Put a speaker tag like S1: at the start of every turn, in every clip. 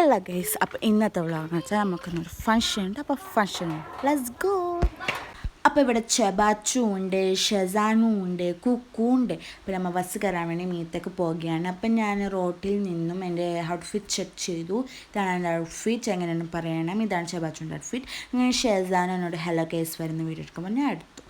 S1: Hello guys, അപ്പോൾ ഇന്നത്തെ വ്ളോഗെന്ന് വെച്ചാൽ നമുക്കൊന്നൊരു ഫംഗ്ഷൻ ഉണ്ട്. അപ്പോൾ ഫംഗ്ഷൻ ലെറ്റ്സ് ഗോ. അപ്പോൾ ഇവിടെ ചെബാച്ചു ഉണ്ട്, ഷെസാനും ഉണ്ട്, കുക്കു ഉണ്ട്. അപ്പോൾ നമ്മൾ ബസ് കയറാൻ വേണ്ടി മീത്തേക്ക് പോവുകയാണ്. അപ്പം ഞാൻ റോട്ടിൽ നിന്നും എൻ്റെ ഔട്ട്ഫിറ്റ് ചെക്ക് ചെയ്തു. ഇതാണ് എൻ്റെ ഔട്ട്ഫിറ്റ്, എങ്ങനെയാണ് പറയണം. ഇതാണ് ചെബാച്ചുൻ്റെ ഔട്ട്ഫിറ്റ്. അങ്ങനെ ഷെസാൻ എന്നോട് ഹലോ ഗൈസ് വരുന്ന വീഡിയോ എടുക്കുമ്പോൾ ഞാൻ എടുത്തു.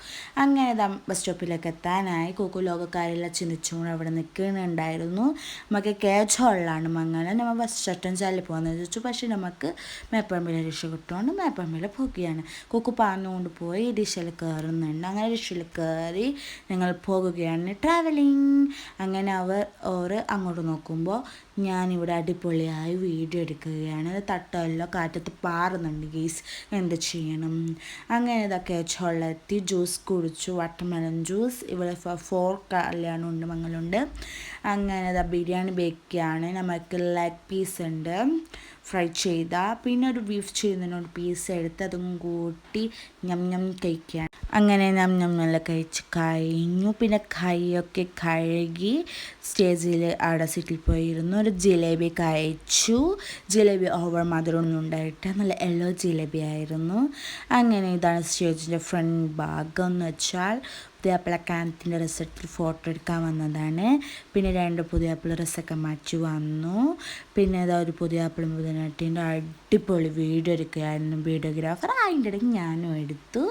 S1: അങ്ങനെ ബസ് സ്റ്റോപ്പിലേക്ക് എത്താനായി. കുക്കു ലോകക്കാരെല്ലാം ചിന്തിച്ചുകൊണ്ട് അവിടെ നിൽക്കുന്നുണ്ടായിരുന്നു. നമുക്ക് കേച്ചോളാണ് മങ്ങനെ നമ്മൾ ബസ് ചട്ടഞ്ചാലിൽ പോകുന്നത് ചോദിച്ചു. പക്ഷേ നമുക്ക് മേപ്പറമ്പിലെ ഡിഷ കിട്ടുകൊണ്ട് മേപ്പറമ്പിൽ പോകുകയാണ്. കുക്കു പറഞ്ഞുകൊണ്ട് പോയി ഡിഷിൽ കയറുന്നുണ്ട്. അങ്ങനെ ഡിഷിൽ കയറി ഞങ്ങൾ പോകുകയാണ്, ട്രാവലിങ്. അങ്ങനെ അവർ അങ്ങോട്ട് നോക്കുമ്പോൾ ഞാനിവിടെ അടിപൊളിയായി വീഡിയോ എടുക്കുകയാണ്. തട്ടെല്ലാം കാറ്റത്ത് പാറുന്നുണ്ട് ഗീസ്, എന്ത് ചെയ്യണം. അങ്ങനെ ഇതൊക്കെ ചൊള്ളത്തി ജ്യൂസ് കുടിച്ചു, വാട്ടർമെലൺ ജ്യൂസ്. ഇവിടെ 4 കല്യാണമുണ്ട്, മങ്ങളുണ്ട്. അങ്ങനെ ബിരിയാണി ബേക്കാണ്. നമുക്ക് ലെഗ് പീസ് ഉണ്ട് ഫ്രൈ ചെയ്ത, പിന്നെ ഒരു ബീഫ് ചെയ്യുന്നതിനോട് പീസ് എടുത്ത് അതും കൂട്ടി ഞം കഴിക്കുകയാണ്. അങ്ങനെ നല്ല കഴിച്ച് കഴിഞ്ഞു. പിന്നെ കൈയൊക്കെ കഴുകി സ്റ്റേജിൽ അവിടെ സീറ്റിൽ പോയിരുന്നു. ഒരു ജിലേബി കഴിച്ചു. ജിലേബി ഓവർ മധുരമൊന്നും ഉണ്ടായിട്ട് നല്ല യെല്ലോ ജിലേബി ആയിരുന്നു. അങ്ങനെ ഇതാണ് സ്റ്റേജിൻ്റെ ഫ്രണ്ട് ഭാഗം എന്ന് വെച്ചാൽ. പുതിയാപ്പിള കാനത്തിൻ്റെ റിസൾട്ടിൽ ഫോട്ടോ എടുക്കാൻ വന്നതാണ്. പിന്നെ 2 പുതിയാപ്പിള ഡ്രസ്സൊക്കെ മാറ്റി വന്നു. പിന്നെ ഇതാ ഒരു പുതിയാപ്പിള മുതനാട്ടിൻ്റെ അടിപൊളി വീഡിയോ എടുക്കുകയായിരുന്നു വീഡിയോഗ്രാഫർ. അതിൻ്റെ ഇടയ്ക്ക് ഞാനും എടുത്തു.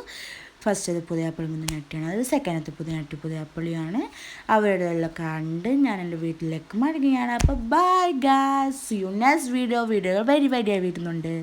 S1: ഫസ്റ്റത്തെ പുതിയാപ്പിള മുതനാട്ടിയാണ്, അത് സെക്കൻഡത്തെ പുതിയാപ്പിളിയാണ്. അവരുടെ എല്ലാം കണ്ട് ഞാൻ എൻ്റെ വീട്ടിലേക്ക് മടങ്ങുകയാണ്. അപ്പോൾ bye guys, see you next വീഡിയോകൾ വെരി വരുന്നുണ്ട്.